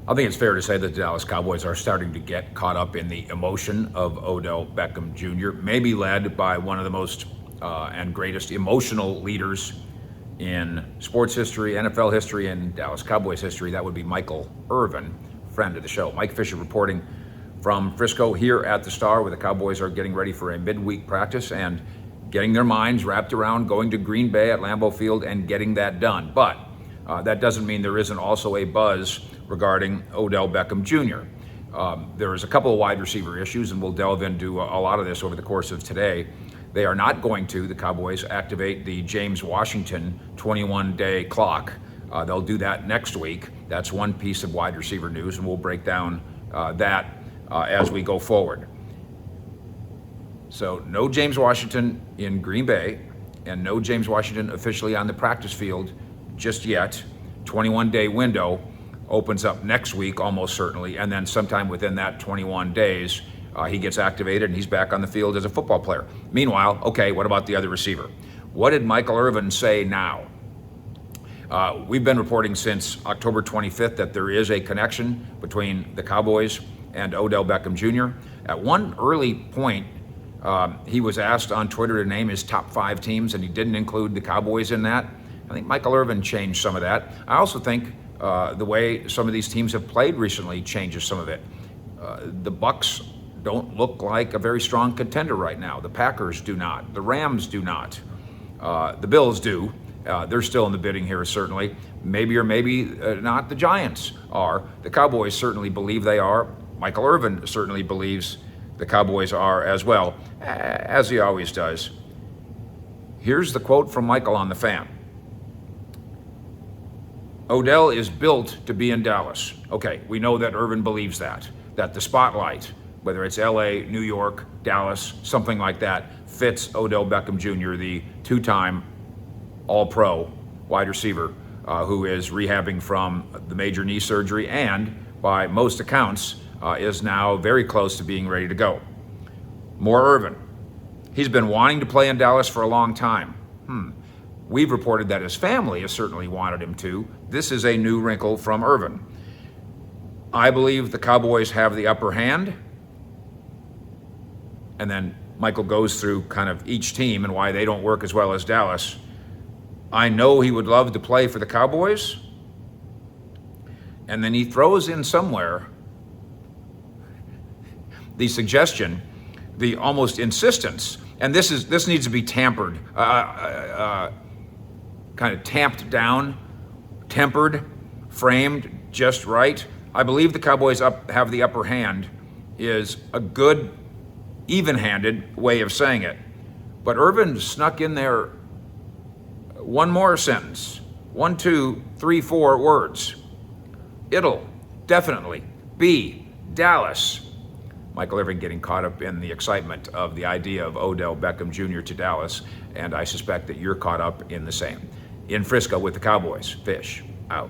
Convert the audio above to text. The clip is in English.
I think it's fair to say that the Dallas Cowboys are starting to get caught up in the emotion of Odell Beckham Jr., maybe led by one of the most and greatest emotional leaders in sports history, NFL history, and Dallas Cowboys history. That would be Michael Irvin, friend of the show. Mike Fisher reporting from Frisco here at the Star, where the Cowboys are getting ready for a midweek practice and getting their minds wrapped around going to Green Bay at Lambeau Field and getting that done. But that doesn't mean there isn't also a buzz regarding Odell Beckham Jr. There is a couple of wide receiver issues, and we'll delve into a lot of this over the course of today. They are not going to, the Cowboys, activate the James Washington 21-day clock. They'll do that next week. That's one piece of wide receiver news, and we'll break down that as we go forward. So no James Washington in Green Bay, and no James Washington officially on the practice field just yet. 21-day window opens up next week, almost certainly, and then sometime within that 21 days, he gets activated and he's back on the field as a football player. Meanwhile, okay, what about the other receiver? What did Michael Irvin say now? We've been reporting since October 25th that there is a connection between the Cowboys and Odell Beckham Jr. At one early point, he was asked on Twitter to name his top 5 teams, and he didn't include the Cowboys in that. I think Michael Irvin changed some of that. I also think the way some of these teams have played recently changes some of it. The Bucks don't look like a very strong contender right now. The Packers do not. The Rams do not. The Bills do. They're still in the bidding here, certainly. Maybe or maybe not. The Giants are. The Cowboys certainly believe they are. Michael Irvin certainly believes the Cowboys are as well, as he always does. Here's the quote from Michael on the Fan. Odell is built to be in Dallas. Okay, we know that Irvin believes that the spotlight, whether it's LA, New York, Dallas, something like that, fits Odell Beckham Jr., the 2-time All-Pro wide receiver who is rehabbing from the major knee surgery and, by most accounts, is now very close to being ready to go. More Irvin. He's been wanting to play in Dallas for a long time. We've reported that his family has certainly wanted him to. This is a new wrinkle from Irvin. I believe the Cowboys have the upper hand. And then Michael goes through kind of each team and why they don't work as well as Dallas. I know he would love to play for the Cowboys. And then he throws in somewhere the suggestion, the almost insistence, and this needs to be tampered, kind of tamped down, tempered, framed just right. I believe the Cowboys have the upper hand is a good, even-handed way of saying it. But Irvin snuck in there one more sentence. 1, 2, 3, 4 words. It'll definitely be Dallas. Michael Irvin getting caught up in the excitement of the idea of Odell Beckham Jr. to Dallas, and I suspect that you're caught up in the same. In Frisco with the Cowboys, Fish out.